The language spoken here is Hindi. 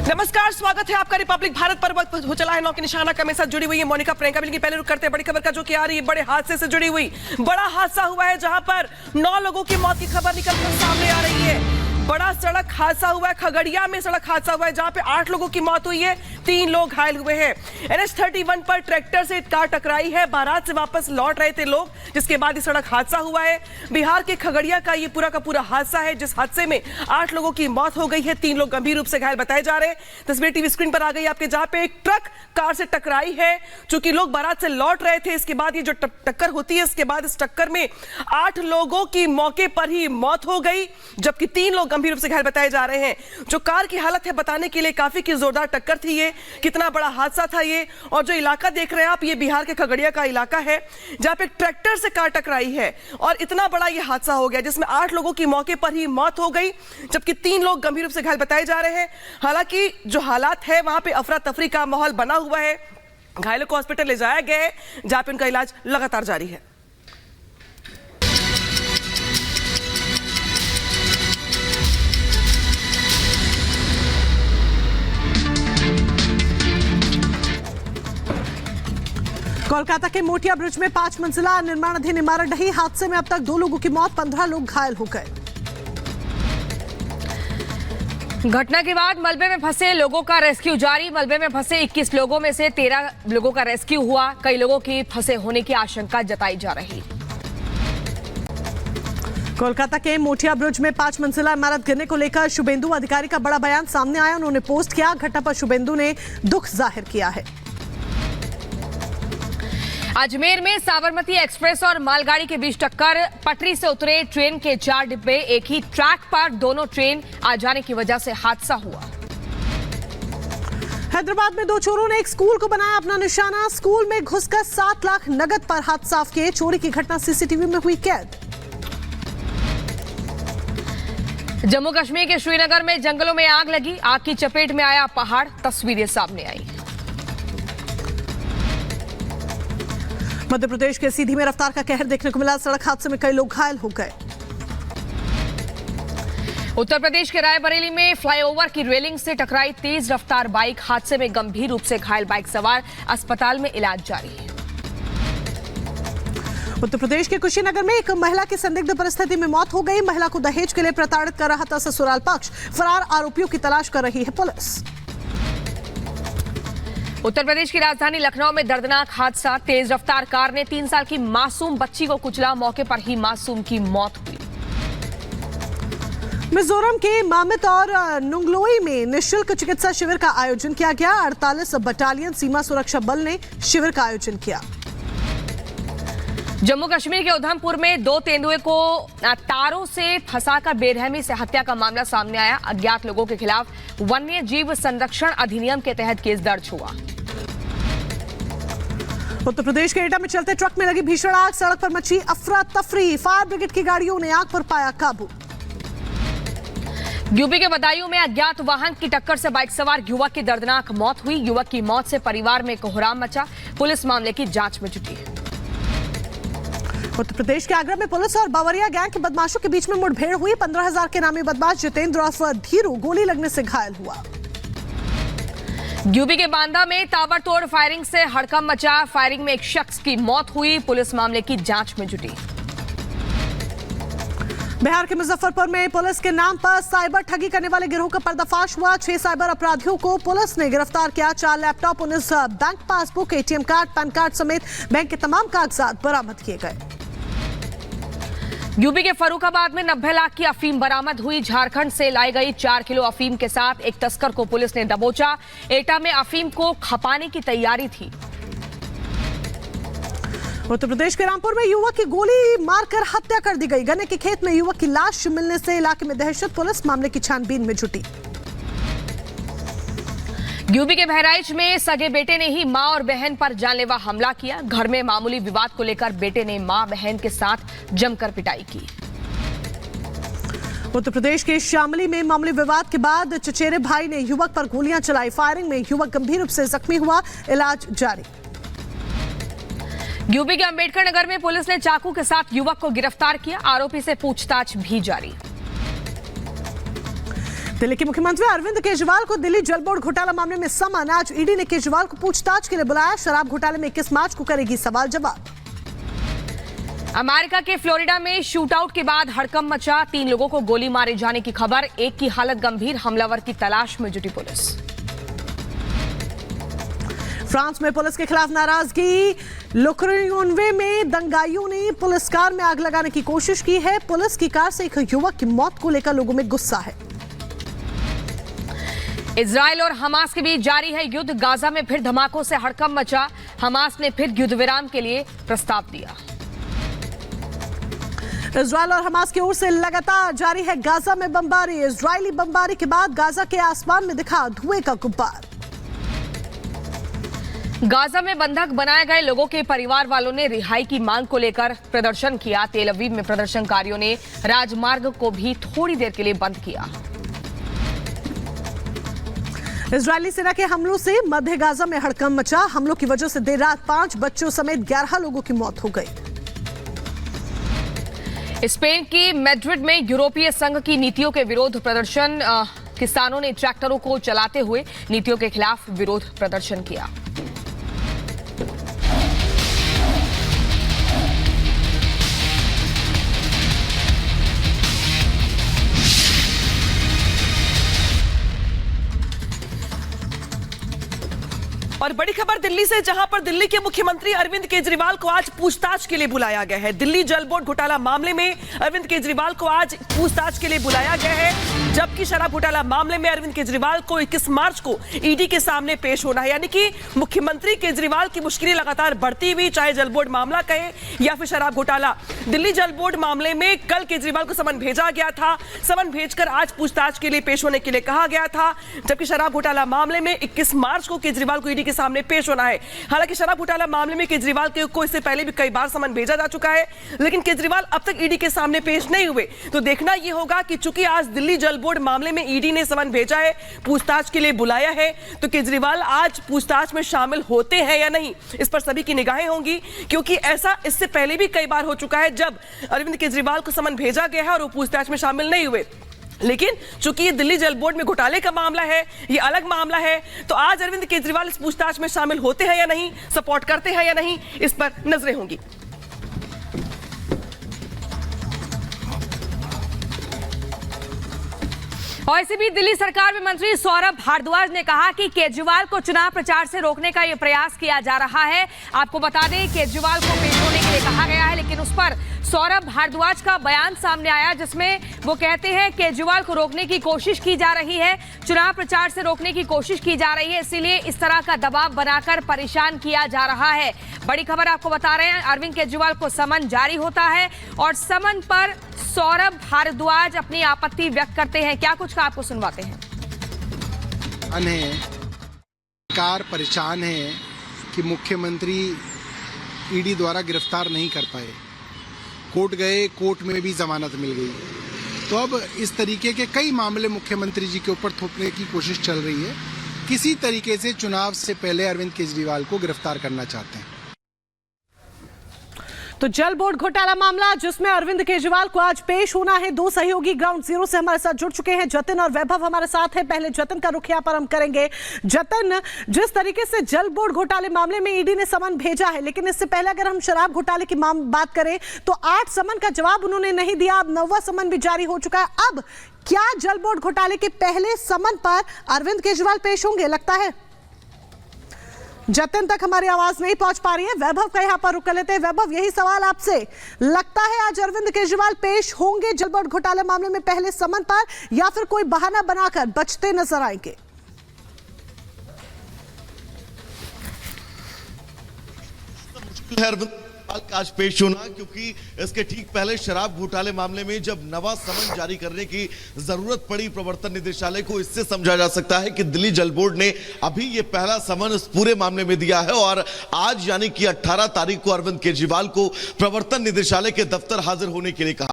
नमस्कार, स्वागत है आपका रिपब्लिक भारत पर। वक्त हो चला है 9 के निशाना का। मेरे साथ जुड़ी हुई है मोनिका प्रियंका। मिलेंगे पहले रुक करते हैं बड़ी खबर का, जो कि आ रही है बड़े हादसे से जुड़ी हुई। बड़ा हादसा हुआ है जहां पर 9 लोगों की मौत की खबर निकलकर सामने आ रही है। बड़ा सड़क हादसा हुआ है, खगड़िया में सड़क हादसा हुआ है जहां पे 8 लोगों की मौत हुई है, 3 लोग घायल हुए हैं। NH-31 पर ट्रैक्टर से कार टकराई है, बारात से वापस लौट रहे थे लोग, जिसके बाद ये सड़क हादसा हुआ है। बिहार के खगड़िया का ये पूरा का पूरा हादसा है, जिस हादसे में 8 लोगों की मौत हो गई है, 3 लोग गंभीर रूप से घायल बताए जा रहे हैं। तस्वीर टीवी स्क्रीन पर आ गई आपके, जहां पे एक ट्रक कार से टकराई है। चूंकि लोग बारात से लौट रहे थे, इसके बाद ये जो टक्कर होती है, इसके बाद इस टक्कर में 8 लोगों की मौके पर ही मौत हो गई, जबकि 3 लोग गंभीर रूप से घायल बताए जा रहे हैं। जो कार की हालत है बताने के लिए काफी की जोरदार टक्कर थी ये, कितना बड़ा हादसा था ये। और जो इलाका देख रहे हैं आप, ये बिहार के खगड़िया का इलाका है, जहां पे ट्रैक्टर से कार टकराई है और इतना बड़ा ये हादसा हो गया, जिसमें 8 लोगों की मौके पर ही मौत हो गई, जबकि 3 लोग गंभीर रूप से घायल बताए जा रहे हैं। हालांकि जो हालात है वहां पे अफरा तफरी का माहौल बना हुआ है। घायलों को हॉस्पिटल ले जाया गया है, जहां पे उनका इलाज लगातार जारी है। कोलकाता के मोटिया ब्रिज में 5 मंजिला निर्माणाधीन इमारत ढही। हादसे में अब तक 2 लोगों की मौत, 15 लोग घायल हो गए। घटना के बाद मलबे में फंसे लोगों का रेस्क्यू जारी। मलबे में फंसे 21 लोगों में से 13 लोगों का रेस्क्यू हुआ। कई लोगों की फंसे होने की आशंका जताई जा रही। कोलकाता के मोटिया ब्रिज में 5 मंजिला इमारत गिरने को लेकर शुभेंदु अधिकारी का बड़ा बयान सामने आया। उन्होंने पोस्ट किया। घटना पर शुभेंदु ने दुख जाहिर किया है। अजमेर में साबरमती एक्सप्रेस और मालगाड़ी के बीच टक्कर। पटरी से उतरे ट्रेन के 4 डिब्बे एक ही ट्रैक पर, दोनों ट्रेन आ जाने की वजह से हादसा हुआ। हैदराबाद में 2 चोरों ने एक स्कूल को बनाया अपना निशाना। स्कूल में घुसकर 7 लाख नगद पर हाथ साफ किए। चोरी की घटना सीसीटीवी में हुई कैद। जम्मू कश्मीर के श्रीनगर में जंगलों में आग लगी। आग की चपेट में आया पहाड़, तस्वीरें सामने आई। मध्य प्रदेश के सीधी में रफ्तार का कहर देखने को मिला। सड़क हादसे में कई लोग घायल हो गए। उत्तर प्रदेश के रायबरेली में फ्लाईओवर की रेलिंग से टकराई तेज रफ्तार बाइक। हादसे में गंभीर रूप से घायल बाइक सवार, अस्पताल में इलाज जारी है। उत्तर प्रदेश के कुशीनगर में एक महिला की संदिग्ध परिस्थिति में मौत हो गई। महिला को दहेज के लिए प्रताड़ित कर रहा था ससुराल पक्ष। फरार आरोपियों की तलाश कर रही है पुलिस। उत्तर प्रदेश की राजधानी लखनऊ में दर्दनाक हादसा। तेज रफ्तार कार ने 3 साल की मासूम बच्ची को कुचला। मौके पर ही मासूम की मौत हुई। मिजोरम के मामित और नुंगलोई में निःशुल्क चिकित्सा शिविर का आयोजन किया गया। 48 बटालियन सीमा सुरक्षा बल ने शिविर का आयोजन किया। जम्मू कश्मीर के उधमपुर में 2 तेंदुए को तारों से फंसाकर बेरहमी से हत्या का मामला सामने आया। अज्ञात लोगों के खिलाफ वन्य जीव संरक्षण अधिनियम के तहत केस दर्ज हुआ। उत्तर प्रदेश के एटा में चलते ट्रक में लगी भीषण आग। सड़क पर मची अफरा तफरी। फायर ब्रिगेड की गाड़ियों ने आग पर पाया काबू। यूपी के बदायूं में अज्ञात वाहन की टक्कर से बाइक सवार युवक की दर्दनाक मौत हुई। युवक की मौत से परिवार में कोहराम मचा। पुलिस मामले की जांच में जुटी है। उत्तर प्रदेश के आगरा में पुलिस और बावरिया गैंग के बदमाशों के बीच में मुठभेड़ हुई। 15,000 के नामी बदमाश जितेंद्र उर्फ धीरू गोली लगने से घायल हुआ। यूपी के बांदा में ताबड़तोड़ फायरिंग से हड़कंप मचा। फायरिंग में एक शख्स की मौत हुई। पुलिस मामले की जांच में जुटी। बिहार के मुजफ्फरपुर में पुलिस के नाम पर साइबर ठगी करने वाले गिरोह का पर्दाफाश हुआ। 6 साइबर अपराधियों को पुलिस ने गिरफ्तार किया। 4 laptop, 19 bank passbook, ATM card, pan card समेत बैंक के तमाम कागजात बरामद किए गए। यूपी के फर्रुखाबाद में 90 लाख की अफीम बरामद हुई। झारखंड से लाई गई 4 किलो अफीम के साथ एक तस्कर को पुलिस ने दबोचा। एटा में अफीम को खपाने की तैयारी थी। उत्तर प्रदेश के रामपुर में युवक की गोली मारकर हत्या कर दी गई। गन्ने के खेत में युवक की लाश मिलने से इलाके में दहशत। पुलिस मामले की छानबीन में जुटी। यूपी के बहराइच में सगे बेटे ने ही मां और बहन पर जानलेवा हमला किया। घर में मामूली विवाद को लेकर बेटे ने मां बहन के साथ जमकर पिटाई की। उत्तर प्रदेश के शामली में मामूली विवाद के बाद चचेरे भाई ने युवक पर गोलियां चलाई। फायरिंग में युवक गंभीर रूप से जख्मी हुआ। इलाज जारी। यूपी के अंबेडकर नगर में पुलिस ने चाकू के साथ युवक को गिरफ्तार किया। आरोपी से पूछताछ भी जारी। दिल्ली के मुख्यमंत्री अरविंद केजरीवाल को दिल्ली जल बोर्ड घोटाला मामले में समन। आज ईडी ने केजरीवाल को पूछताछ के लिए बुलाया। शराब घोटाले में 21 मार्च को करेगी सवाल जवाब। अमेरिका के फ्लोरिडा में शूटआउट के बाद हड़कंप मचा। 3 लोगों को गोली मारे जाने की खबर। एक की हालत गंभीर। हमलावर की तलाश में जुटी पुलिस। फ्रांस में पुलिस के खिलाफ नाराजगी। लुक्रेयोनवे में दंगाइयों ने पुलिस कार में आग लगाने की कोशिश की है। पुलिस की कार से एक युवक की मौत को लेकर लोगों में गुस्सा है। इजराइल और हमास के बीच जारी है युद्ध। गाजा में फिर धमाकों से हड़कंप मचा। हमास ने फिर युद्ध विराम के लिए प्रस्ताव दिया। इजराइल और हमास की ओर से लगातार जारी है गाजा में बमबारी। इजरायली बमबारी के बाद गाजा के आसमान में दिखा धुएं का गुब्बार। गाजा में बंधक बनाए गए लोगों के परिवार वालों ने रिहाई की मांग को लेकर प्रदर्शन किया। तेल अवीव में प्रदर्शनकारियों ने राजमार्ग को भी थोड़ी देर के लिए बंद किया। इजरायली सेना के हमलों से मध्य गाजा में हड़कंप मचा। हमलों की वजह से देर रात 5 बच्चों समेत 11 लोगों की मौत हो गई। स्पेन की मैड्रिड में यूरोपीय संघ की नीतियों के विरोध प्रदर्शन। किसानों ने ट्रैक्टरों को चलाते हुए नीतियों के खिलाफ विरोध प्रदर्शन किया। और बड़ी खबर दिल्ली से, जहां पर दिल्ली के मुख्यमंत्री अरविंद केजरीवाल को आज पूछताछ के लिए बुलाया गया है। दिल्ली जल बोर्ड घोटाला मामले में अरविंद केजरीवाल को आज पूछताछ के लिए बुलाया गया है, जबकि शराब घोटाला मामले में अरविंद केजरीवाल को 21 मार्च को ईडी के सामने पेश होना है। यानी कि मुख्यमंत्री केजरीवाल की मुश्किलें लगातार बढ़ती हुई, चाहे जल बोर्ड मामला कहे या फिर शराब घोटाला। दिल्ली जल बोर्ड मामले में कल केजरीवाल को समन भेजा गया था। समन भेजकर आज पूछताछ के लिए पेश होने के लिए कहा गया था, जबकि शराब घोटाला मामले में 21 मार्च को केजरीवाल को ईडी के सामने पेश होना है। हालांकि शराब घोटाला मामले में केजरीवाल को इससे पहले भी कई बार समन भेजा जा चुका है, लेकिन केजरीवाल अब तक ईडी के सामने पेश नहीं हुए। तो देखना यह होगा कि चूंकि आज दिल्ली जल बोर्ड मामले में ईडी ने समन भेजा है, पूछताछ के लिए बुलाया है, तो केजरीवाल आज पूछताछ में शामिल होते हैं या नहीं, इस पर सभी की निगाहें होंगी। क्योंकि ऐसा इससे पहले भी कई बार हो चुका है जब अरविंद केजरीवाल को समन भेजा गया है और वो पूछताछ में शामिल नहीं हुए। लेकिन चूंकि ये दिल्ली जल बोर्ड में घोटाले का मामला है, ये अलग मामला है, तो आज अरविंद केजरीवाल इस पूछताछ में शामिल होते हैं या नहीं, सपोर्ट करते हैं या नहीं, इस पर नजरें होंगी। और इसी बीच दिल्ली सरकार में मंत्री सौरभ भारद्वाज ने कहा कि केजरीवाल को चुनाव प्रचार से रोकने का यह प्रयास किया जा रहा है। आपको बता दें, केजरीवाल को पेश होने के लिए कहा गया है, लेकिन उस पर सौरभ भारद्वाज का बयान सामने आया, जिसमें वो कहते हैं केजरीवाल को रोकने की कोशिश की जा रही है, चुनाव प्रचार से रोकने की कोशिश की जा रही है, इसीलिए इस तरह का दबाव बनाकर परेशान किया जा रहा है। बड़ी खबर आपको बता रहे हैं, अरविंद केजरीवाल को समन जारी होता है और समन पर सौरभ भारद्वाज अपनी आपत्ति व्यक्त करते हैं। क्या कुछ का आपको सुनवाते हैं। सरकार परेशान है कि मुख्यमंत्री ईडी द्वारा गिरफ्तार नहीं कर पाए। कोर्ट गए, कोर्ट में भी जमानत मिल गई। तो अब इस तरीके के कई मामले मुख्यमंत्री जी के ऊपर थोपने की कोशिश चल रही है। किसी तरीके से चुनाव से पहले अरविंद केजरीवाल को गिरफ्तार करना चाहते हैं। तो जल बोर्ड घोटाला मामला, जिसमें अरविंद केजरीवाल को आज पेश होना है। 2 सहयोगी ग्राउंड जीरो से हमारे साथ जुड़ चुके हैं। जतिन और वैभव हमारे साथ हैं। पहले जतिन का रुख यहाँ पर हम करेंगे। जतिन, जिस तरीके से जल बोर्ड घोटाले मामले में ईडी ने समन भेजा है, लेकिन इससे पहले अगर हम शराब घोटाले की बात करें तो 8 समन का जवाब उन्होंने नहीं दिया। अब 9वां समन भी जारी हो चुका है। अब क्या जल बोर्ड घोटाले के पहले समन पर अरविंद केजरीवाल पेश होंगे, लगता है? जतिन तक हमारी आवाज नहीं पहुंच पा रही है। वैभव का यहां पर रुक लेते हैं। वैभव, यही सवाल आपसे, लगता है आज अरविंद केजरीवाल पेश होंगे जल बोर्ड घोटाले मामले में पहले समन पर, या फिर कोई बहाना बनाकर बचते नजर आएंगे? आज पेश होना, क्योंकि इसके ठीक पहले शराब घोटाले मामले में जब नवा समन जारी करने की जरूरत पड़ी प्रवर्तन निदेशालय को, इससे समझा जा सकता है कि दिल्ली जल बोर्ड ने अभी ये पहला समन इस पूरे मामले में दिया है और आज यानी कि 18 तारीख को अरविंद केजरीवाल को प्रवर्तन निदेशालय के दफ्तर हाजिर होने के लिए कहा।